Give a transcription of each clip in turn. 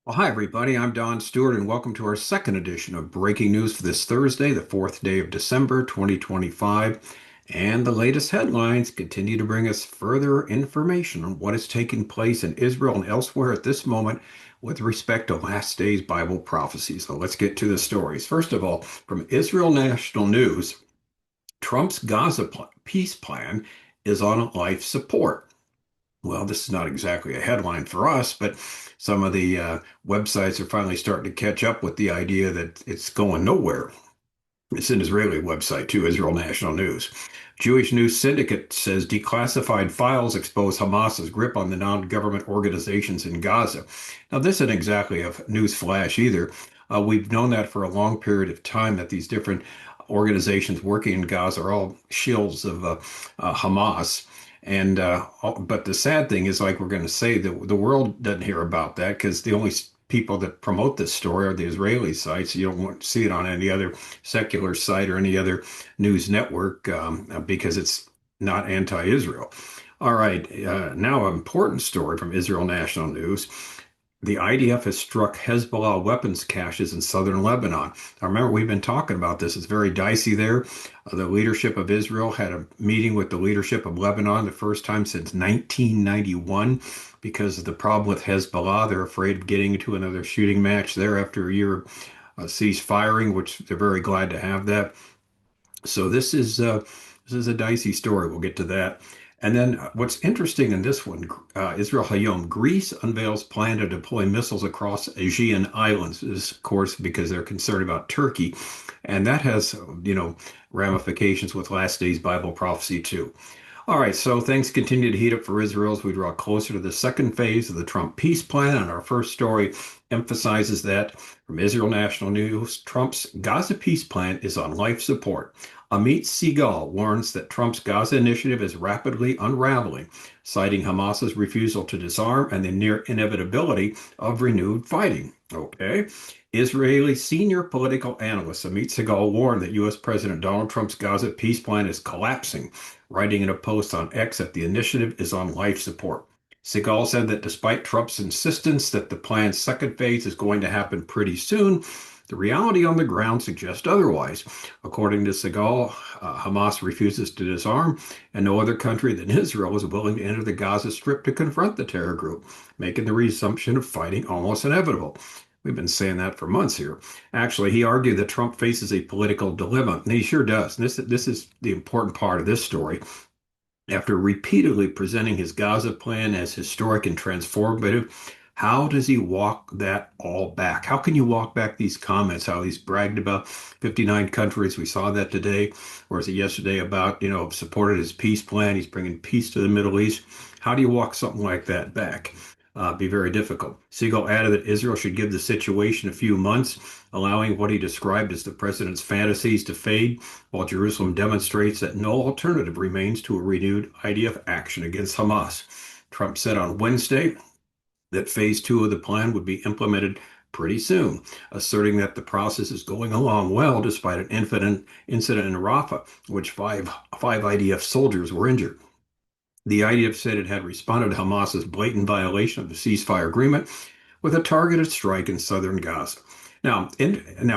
Well, hi, everybody. I'm Don Stewart, and welcome to our second edition of Breaking News for this Thursday, the 4th day of December, 2025. And the latest headlines continue to bring us further information on what is taking place in Israel and elsewhere at this moment with respect to last day's Bible prophecy. So let's get to the stories. First of all, from Israel National News, Trump's peace plan is on life support. Well, this is not exactly a headline for us, but some of the websites are finally starting to catch up with the idea that it's going nowhere. It's an Israeli website too, Israel National News. Jewish News Syndicate says declassified files expose Hamas's grip on the non-government organizations in Gaza. Now, this isn't exactly a news flash either. We've known that for a long period of time that these different organizations working in Gaza are all shills of Hamas. But the sad thing is, like we're going to say, the world doesn't hear about that because the only people that promote this story are the Israeli sites. You don't want to see it on any other secular site or any other news network because it's not anti-Israel. All right, now an important story from Israel National News. The IDF has struck Hezbollah weapons caches in southern Lebanon. Now, remember, we've been talking about this. It's very dicey there. The leadership of Israel had a meeting with the leadership of Lebanon the first time since 1991 because of the problem with Hezbollah. They're afraid of getting into another shooting match there after a year of cease-firing, which they're very glad to have that. So this is a dicey story. We'll get to that. And then what's interesting in this one, Israel Hayom, Greece unveils plan to deploy missiles across Aegean islands. This, of course, because they're concerned about Turkey, and that has ramifications with last day's Bible prophecy too. All right, so things continue to heat up for Israel as we draw closer to the second phase of the Trump peace plan. And our first story emphasizes that from Israel National News, Trump's Gaza peace plan is on life support. Amit Segal warns that Trump's Gaza initiative is rapidly unraveling, citing Hamas's refusal to disarm and the near inevitability of renewed fighting. Okay. Israeli senior political analyst Amit Segal warned that U.S. President Donald Trump's Gaza peace plan is collapsing, writing in a post on X that the initiative is on life support. Segal said that despite Trump's insistence that the plan's second phase is going to happen pretty soon, the reality on the ground suggests otherwise. According to Segal, Hamas refuses to disarm, and no other country than Israel is willing to enter the Gaza Strip to confront the terror group, making the resumption of fighting almost inevitable. We've been saying that for months here. Actually, he argued that Trump faces a political dilemma, and he sure does. And this is the important part of this story. After repeatedly presenting his Gaza plan as historic and transformative, how does he walk that all back? How can you walk back these comments? How he's bragged about 59 countries. We saw that today, or was it yesterday, about, supported his peace plan. He's bringing peace to the Middle East. How do you walk something like that back? Be very difficult. Siegel added that Israel should give the situation a few months, allowing what he described as the president's fantasies to fade, while Jerusalem demonstrates that no alternative remains to a renewed IDF action against Hamas. Trump said on Wednesday that phase two of the plan would be implemented pretty soon, asserting that the process is going along well despite an incident in Rafah, in which five IDF soldiers were injured. The IDF said it had responded to Hamas's blatant violation of the ceasefire agreement with a targeted strike in southern Gaza. Now,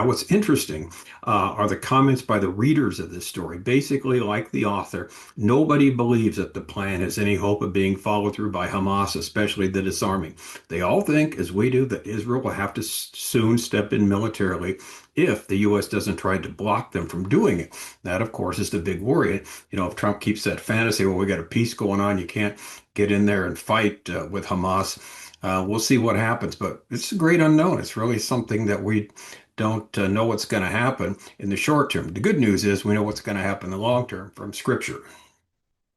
what's interesting are the comments by the readers of this story. Basically, like the author, nobody believes that the plan has any hope of being followed through by Hamas, especially the disarming. They all think, as we do, that Israel will have to soon step in militarily if the U.S. doesn't try to block them from doing it. That, of course, is the big worry. If Trump keeps that fantasy, well, we got a peace going on, you can't get in there and fight with Hamas. We'll see what happens, but it's a great unknown. It's really something that we don't know what's going to happen in the short term. The good news is we know what's going to happen in the long term from Scripture.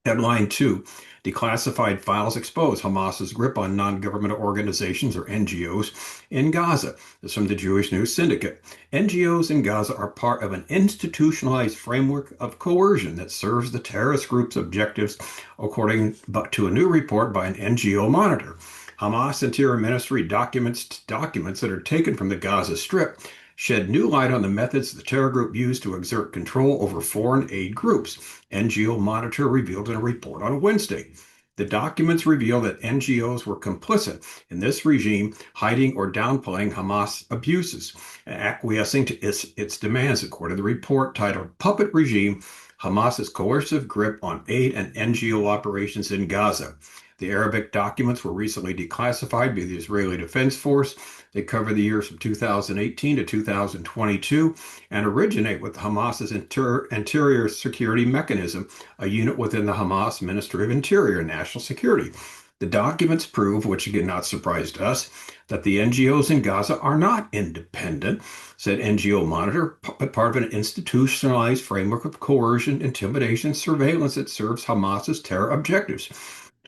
Headline two, declassified files expose Hamas's grip on non-government organizations or NGOs in Gaza. This is from the Jewish News Syndicate. NGOs in Gaza are part of an institutionalized framework of coercion that serves the terrorist group's objectives, according to a new report by an NGO monitor. Hamas Interior Ministry documents that are taken from the Gaza Strip shed new light on the methods the terror group used to exert control over foreign aid groups, NGO Monitor revealed in a report on Wednesday. The documents reveal that NGOs were complicit in this regime, hiding or downplaying Hamas abuses, acquiescing to its demands, according to the report titled Puppet Regime: Hamas's Coercive Grip on Aid and NGO Operations in Gaza. The Arabic documents were recently declassified by the Israeli Defense Force. They cover the years from 2018 to 2022 and originate with Hamas's Interior Security Mechanism, a unit within the Hamas Ministry of Interior and National Security. The documents prove, which again not surprised us, that the NGOs in Gaza are not independent, said NGO Monitor, but part of an institutionalized framework of coercion, intimidation, surveillance that serves Hamas's terror objectives.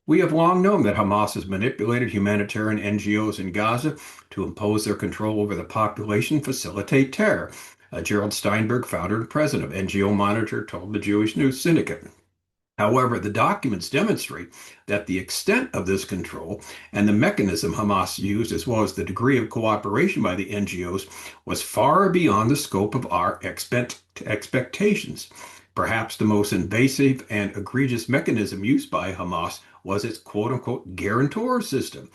We have long known that Hamas has manipulated humanitarian NGOs in Gaza to impose their control over the population, facilitate terror. Gerald Steinberg, founder and president of NGO Monitor, told the Jewish News Syndicate. However, the documents demonstrate that the extent of this control and the mechanism Hamas used, as well as the degree of cooperation by the NGOs, was far beyond the scope of our expectations. Perhaps the most invasive and egregious mechanism used by Hamas was its quote-unquote guarantor system.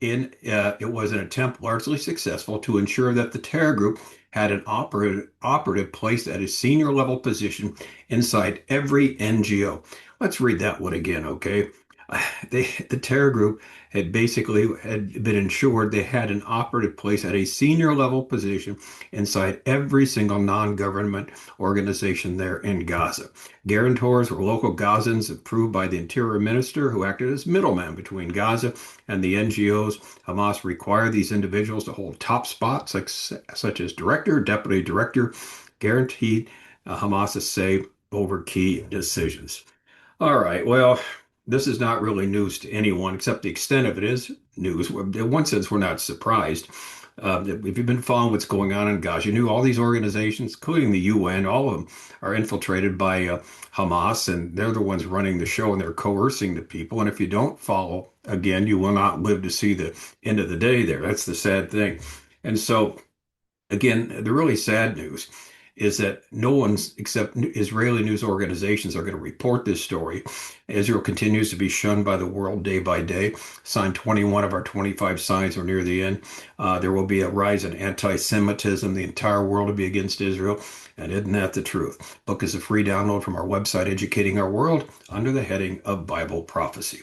It was an attempt, largely successful, to ensure that the terror group had an operative placed at a senior level position inside every NGO. Let's read that one again, okay? The terror group had been ensured they had an operative place at a senior level position inside every single non-government organization there in Gaza. Guarantors were local Gazans approved by the interior minister, who acted as middleman between Gaza and the NGOs. Hamas required these individuals to hold top spots such as director, deputy director, guaranteed Hamas's say over key decisions. All right, well, this is not really news to anyone, except the extent of it is news. In one sense, we're not surprised. If you've been following what's going on in Gaza, you knew all these organizations, including the UN, all of them are infiltrated by Hamas, and they're the ones running the show, and they're coercing the people. And if you don't follow, again, you will not live to see the end of the day there. That's the sad thing. And so, again, the really sad news is that no one's except Israeli news organizations are going to report this story. Israel continues to be shunned by the world day by day. Signed 21 of our 25 signs are near the end. There will be a rise in anti-Semitism. The entire world will be against Israel. And isn't that the truth? Book is a free download from our website, Educating Our World, under the heading of Bible Prophecy.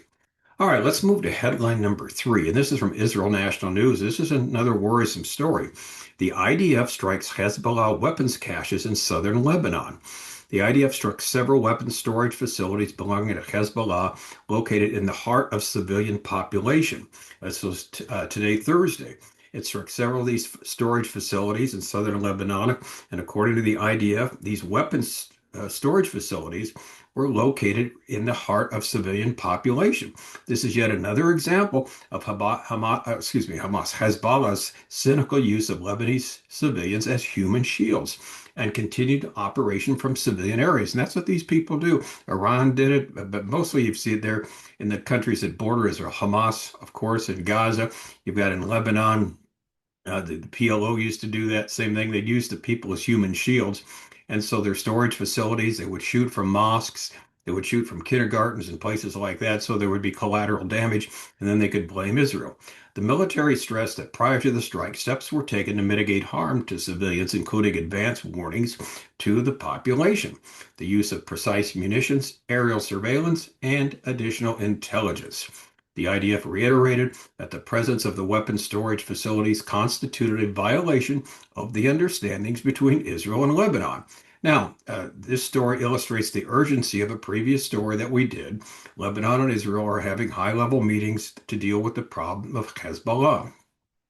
All right, let's move to headline number 3. And this is from Israel National News. This is another worrisome story. The IDF strikes Hezbollah weapons caches in southern Lebanon. The IDF struck several weapons storage facilities belonging to Hezbollah located in the heart of civilian population. This was today, Thursday. It struck several of these storage facilities in southern Lebanon. And according to the IDF, these weapons storage facilities were located in the heart of civilian population. This is yet another example of Hezbollah's cynical use of Lebanese civilians as human shields and continued operation from civilian areas. And that's what these people do. Iran did it, but mostly you see it there in the countries that border Israel. Hamas, of course, in Gaza. You've got in Lebanon. The PLO used to do that same thing. They'd use the people as human shields. And so their storage facilities, they would shoot from mosques, they would shoot from kindergartens and places like that. So there would be collateral damage, and then they could blame Israel. The military stressed that prior to the strike, steps were taken to mitigate harm to civilians, including advance warnings to the population, the use of precise munitions, aerial surveillance, and additional intelligence. The IDF reiterated that the presence of the weapons storage facilities constituted a violation of the understandings between Israel and Lebanon. Now, this story illustrates the urgency of a previous story that we did. Lebanon and Israel are having high-level meetings to deal with the problem of Hezbollah.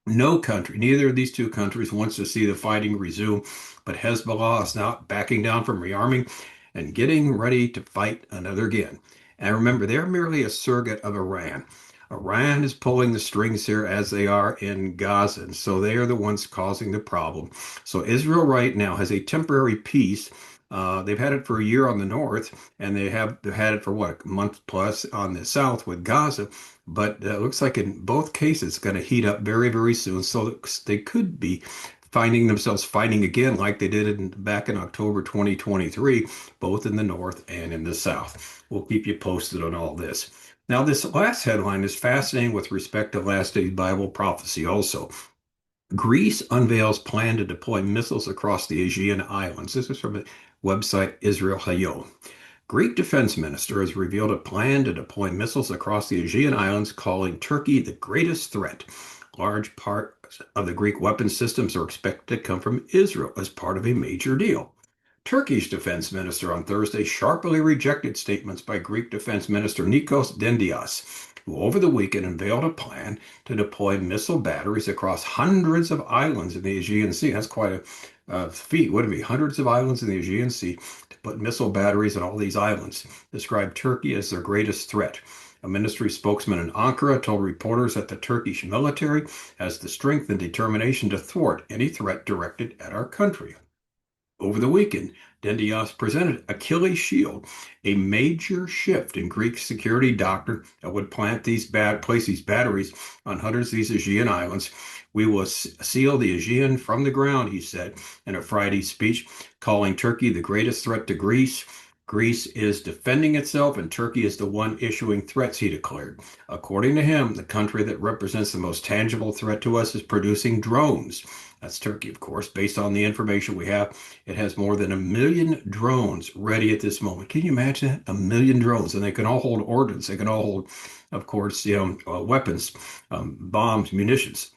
No country, neither of these two countries wants to see the fighting resume, but Hezbollah is now backing down from rearming and getting ready to fight another again. And remember, they're merely a surrogate of Iran. Iran is pulling the strings here as they are in Gaza, and so they are the ones causing the problem. So Israel right now has a temporary peace. They've had it for a year on the north, and they've had it for what, a month plus on the south with Gaza. But it looks like in both cases, it's going to heat up very, very soon. So they could be finding themselves fighting again like they did back in October 2023, both in the north and in the south. We'll keep you posted on all this. Now, this last headline is fascinating with respect to last day's Bible prophecy also. Greece unveils plan to deploy missiles across the Aegean islands. This is from the website Israel Hayom. Greek defense minister has revealed a plan to deploy missiles across the Aegean islands, calling Turkey the greatest threat. Large part of the Greek weapon systems are expected to come from Israel as part of a major deal. Turkish defense minister on Thursday sharply rejected statements by Greek defense minister Nikos Dendias, who over the weekend unveiled a plan to deploy missile batteries across hundreds of islands in the Aegean Sea. That's quite a feat, wouldn't it be? Hundreds of islands in the Aegean Sea to put missile batteries on all these islands, described Turkey as their greatest threat. A ministry spokesman in Ankara told reporters that the Turkish military has the strength and determination to thwart any threat directed at our country. Over the weekend, Dendias presented Achilles' shield, a major shift in Greek security doctrine that would place these batteries on hundreds of these Aegean islands. We will seal the Aegean from the ground, he said in a Friday speech, calling Turkey the greatest threat to Greece. Greece is defending itself, and Turkey is the one issuing threats, he declared. According to him, the country that represents the most tangible threat to us is producing drones. That's Turkey, of course. Based on the information we have, it has more than 1 million drones ready at this moment. Can you imagine that? 1 million drones, and they can all hold ordnance. They can all hold, of course, weapons, bombs, munitions.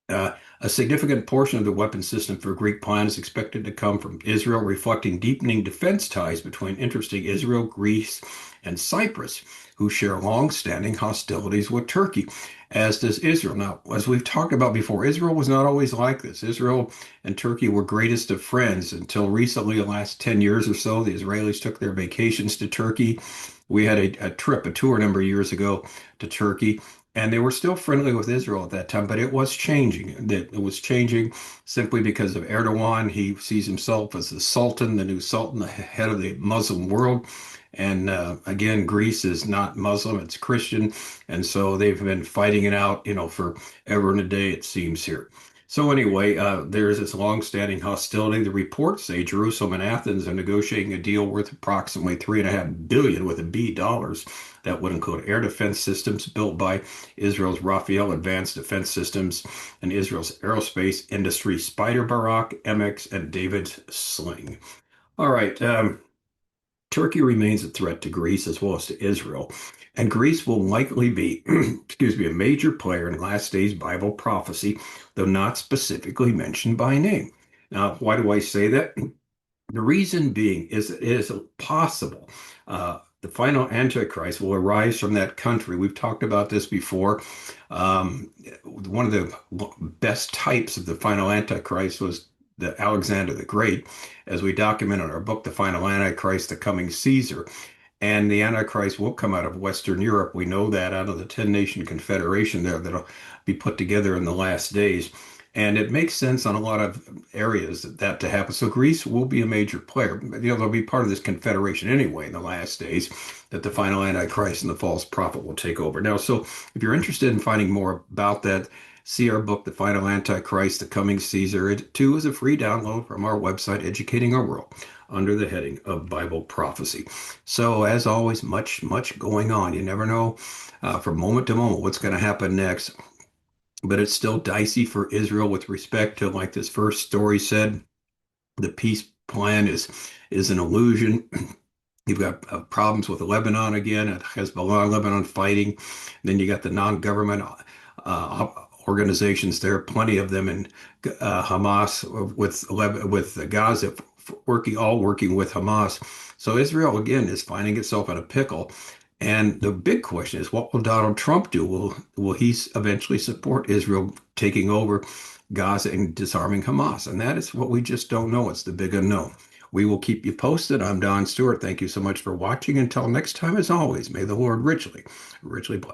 A significant portion of the weapon system for Greek plan is expected to come from Israel, reflecting deepening defense ties between interesting Israel, Greece, and Cyprus, who share long-standing hostilities with Turkey, as does Israel. Now, as we've talked about before, Israel was not always like this. Israel and Turkey were greatest of friends until recently, the last 10 years or so. The Israelis took their vacations to Turkey. We had a tour a number of years ago to Turkey, and they were still friendly with Israel at that time, but it was changing. It was changing simply because of Erdogan. He sees himself as the Sultan, the new Sultan, the head of the Muslim world. And again, Greece is not Muslim, it's Christian. And so they've been fighting it out, for ever and a day, it seems here. So anyway, there's this long-standing hostility. The reports say Jerusalem and Athens are negotiating a deal worth approximately $3.5 billion with a B dollars that would include air defense systems built by Israel's Rafael Advanced Defense Systems and Israel's aerospace industry Spider Barak, MX, and David's Sling. All right. Turkey remains a threat to Greece as well as to Israel, and Greece will likely be, excuse me, a major player in last day's Bible prophecy, though not specifically mentioned by name. Now, why do I say that? The reason being is it is possible the final Antichrist will arise from that country. We've talked about this before. One of the best types of the final Antichrist was the Alexander the Great, as we document in our book, The Final Antichrist, The Coming Caesar. And the Antichrist will come out of Western Europe. We know that out of the 10-nation confederation there that'll be put together in the last days. And it makes sense on a lot of areas that to happen. So Greece will be a major player. They'll be part of this confederation anyway in the last days, that the final Antichrist and the false prophet will take over. Now, so if you're interested in finding more about that, see our book, The Final Antichrist, The Coming Caesar. It too is a free download from our website, Educating Our World, under the heading of Bible Prophecy. So as always, much going on. You never know from moment to moment what's going to happen next. But it's still dicey for Israel with respect to, like this first story said, the peace plan is an illusion. You've got problems with Lebanon again, Hezbollah, Lebanon fighting. Then you got the non-government organizations there, plenty of them in Hamas with Gaza working with Hamas. So Israel again is finding itself in a pickle. And the big question is, what will Donald Trump do? Will he eventually support Israel taking over Gaza and disarming Hamas? And that is what we just don't know. It's the big unknown. We will keep you posted. I'm Don Stewart. Thank you so much for watching. Until next time, as always, may the Lord richly bless.